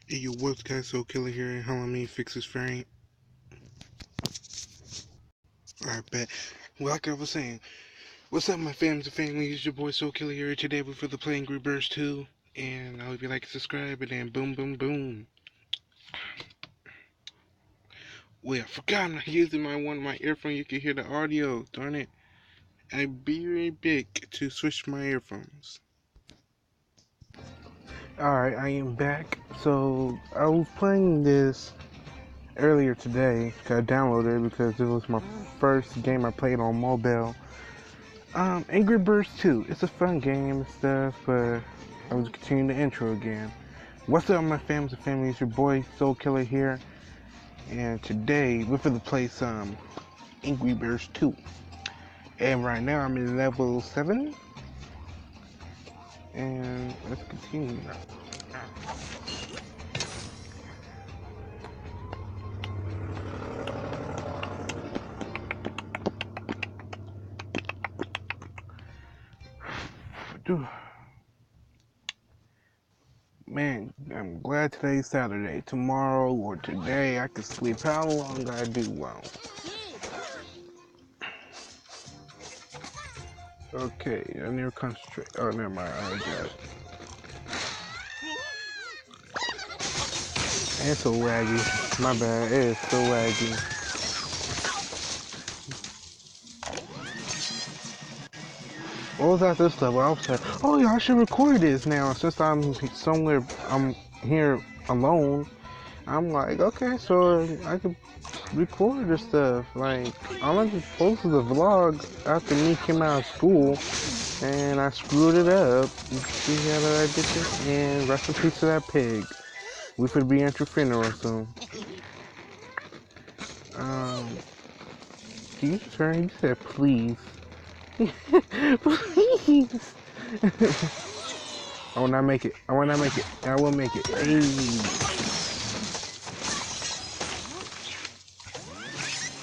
Hey, yo, what's guys? So Killer here, and hello me fix this variant. Alright, bet. Well, like I was saying, what's up, my fams and family? It's your boy Soul Killer here. Today we're for the play Angry Birds 2, and I hope you like and subscribe, and then boom, boom, boom. Well, I forgot I'm not using my earphone. You can hear the audio. Darn it! I'd be right back to switch my earphones. Alright, I am back. So I was playing this earlier today. I downloaded it because it was my first game I played on mobile. Angry Birds 2. It's a fun game and stuff, but I was continuing the intro again. What's up, my fams and family? It's your boy Soul Killer here, and today we're for the play some Angry Birds 2. And right now I'm in level 7, and let's continue. Man, I'm glad today's Saturday. Tomorrow or today I can sleep how long I do want. Okay, I need to concentrate. Oh, never mind. I already got it. It's so laggy. My bad. It is so laggy. What was at this level? I was like, oh yeah, I should record this now. Since I'm somewhere, I'm here alone. I'm like, okay, so I can record this stuff. Like, I just posted the vlog after me came out of school, and I screwed it up. You see how I did it? And rest in peace to that pig. We could be at your funeral soon. Can you turn? You said please. Please. I will not make it. I will not make it. I will make it. Hey.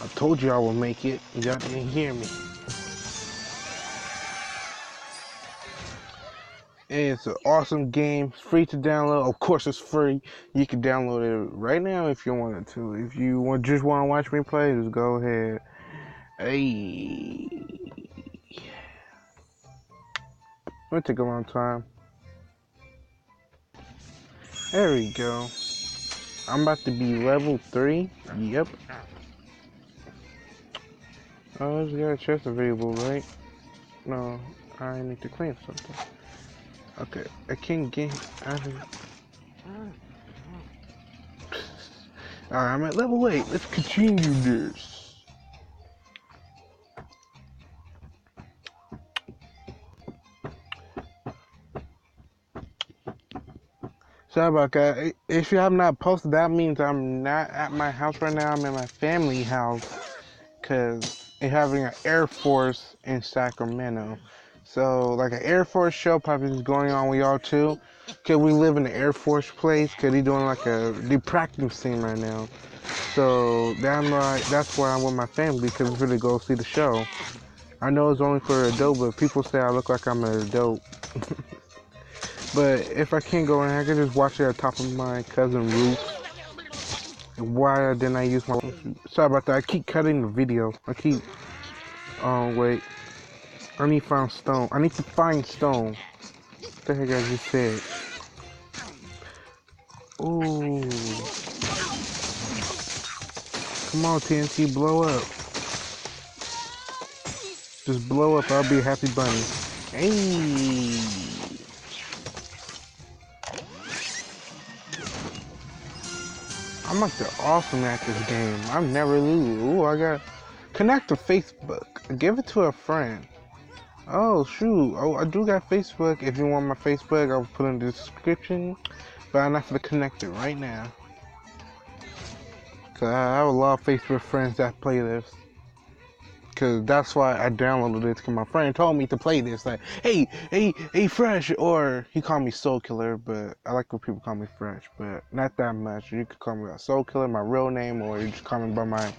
I told you I will make it. Y'all didn't hear me. It's an awesome game. It's free to download. Of course, it's free. You can download it right now if you wanted to. If you just want to watch me play, just go ahead. Hey. It'll take a long time. There we go. I'm about to be level 3. Yep. Oh, there's got a chest available, right? No, I need to claim something. Okay, I can't get out of. Alright, I'm at level 8. Let's continue this. Sorry about that. If you have not posted, that means I'm not at my house right now. I'm in my family house because they're having an Air Force in Sacramento. So, like an Air Force show probably is going on with y'all too. Cause we live in the Air Force place. Cause they're doing like they're practicing right now. So that's why I'm with my family because we're gonna go see the show. I know it's only for adult, but people say I look like I'm an adult. But if I can't go in, I can just watch it at the top of my cousin roof. Why didn't I use my? Sorry about that. I keep cutting the video. I keep. Oh wait. I need to find stone. I need to find stone. What the heck I just said? Ooh. Come on, TNT, blow up. Just blow up. I'll be a happy bunny. Hey. I'm like the awesome at this game. I never lose. Ooh, I got connect to Facebook. Give it to a friend. Oh shoot. Oh, I do got Facebook. If you want my Facebook, I'll put in the description. But I'm not gonna connect it right now. Cause I have a lot of Facebook friends that play this. Cause that's why I downloaded it. Cause my friend told me to play this. Like, hey, Fresh, or he called me Soul Killer, but I like when people call me Fresh, but not that much. You could call me Soul Killer, my real name, or you just call me by my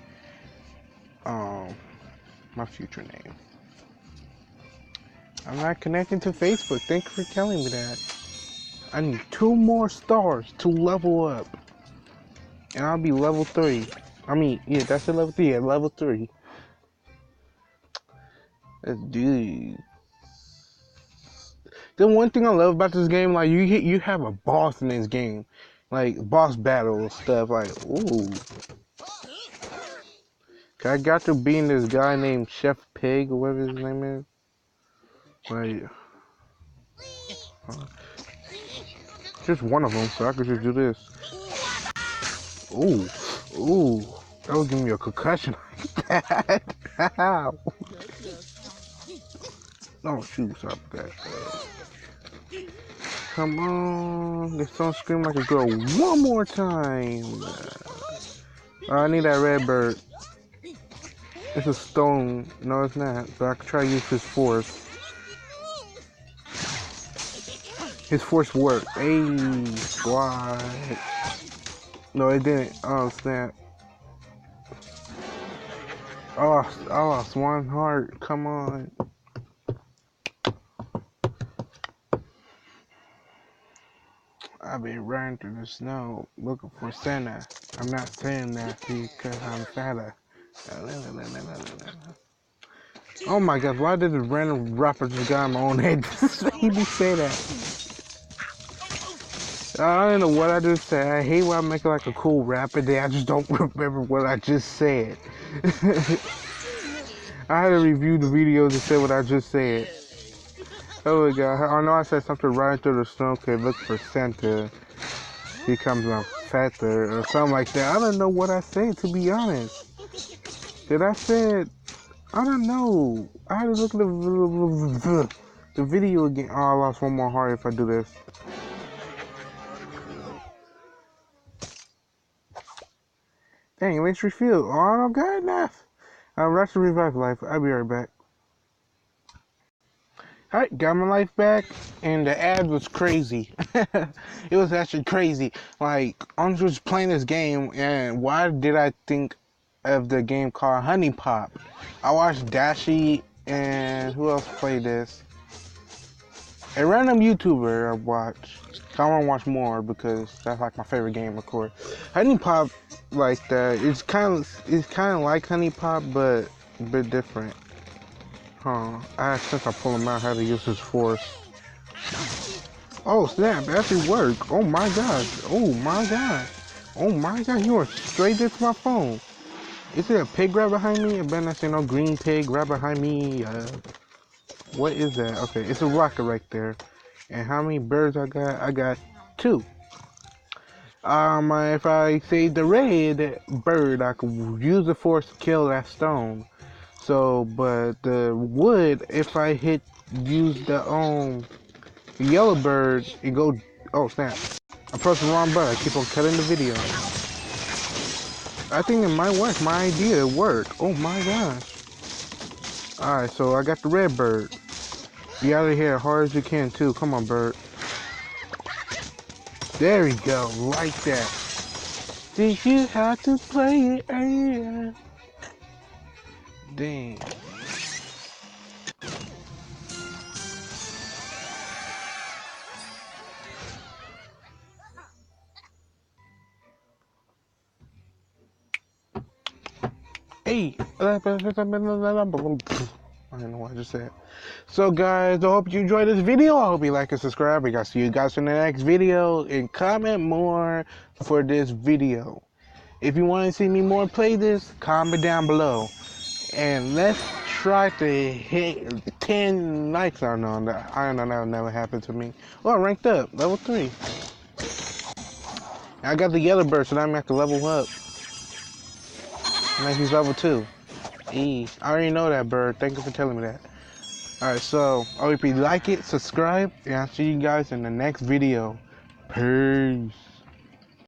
future name. I'm not connecting to Facebook. Thank you for telling me that. I need 2 more stars to level up. And I'll be level 3. I mean, yeah, that's a level 3. Yeah, level 3. Let's do. The one thing I love about this game, like you have a boss in this game, like boss battle stuff. Like, ooh, I got to being this guy named Chef Pig or whatever his name is. Like, just one of them, so I could just do this. Ooh, ooh, that was giving me a concussion like that. Oh shoot, stop that. Come on, let's don't scream like a girl one more time. I need that red bird. It's a stone. No, it's not. But I could try to use his force. His force worked. Hey, squad. No, it didn't. Oh, snap. Oh, I lost 1 heart. Come on. I've been running through the snow looking for Santa. I'm not saying that because I'm fatter. Oh my god, why did the random rapper just got my own head just made me say that? I don't know what I just said. I hate when I make like a cool rapper day. I just don't remember what I just said. I had to review the videos and say what I just said. Oh my god, I know I said something right through the snow could look for Santa. He comes out fatter or something like that. I don't know what I said, to be honest. Did I say, I don't know. I had to look at the video again. Oh, I lost 1 more heart if I do this. Dang, let's refill. Oh, good enough. Rush to revive life. I'll be right back. Alright, got my life back, and the ad was crazy. It was actually crazy. Like, I'm just playing this game, and why did I think of the game called Honey Pop? I watched Dashi, and who else played this? A random YouTuber I watched. I want to watch more because that's like my favorite game, of course. Honey Pop, like that, it's kind of like Honey Pop, but a bit different. Since I pull him out, I had to use his force. Oh snap, that actually worked. Oh my gosh. Oh my gosh. Oh my gosh, you went straight into my phone. Is there a pig right behind me? I better not say no green pig right behind me. What is that? Okay, it's a rocket right there. And how many birds I got? I got 2. If I say the red bird, I could use the force to kill that stone. So, but the wood, if I use the yellow bird, it go. Oh snap! I pressed the wrong button. I keep on cutting the video. I think it might work. My idea worked. Oh my gosh! All right, so I got the red bird. Be out of here as hard as you can too. Come on, bird. There we go, like that. Did you have to play it? Yeah. Dang. Hey. I don't know what I just said. So guys, I hope you enjoyed this video. I hope you like and subscribe. I got to see you guys in the next video, and comment more for this video. If you want to see me more play this, comment down below. And let's try to hit 10 likes. I don't know, that'll never happen to me. Well, ranked up, level 3. I got the yellow bird, so now I'm gonna have to level up. Now he's level 2. I already know that bird. Thank you for telling me that. Alright, so I hope you like it, subscribe, and I'll see you guys in the next video. Peace.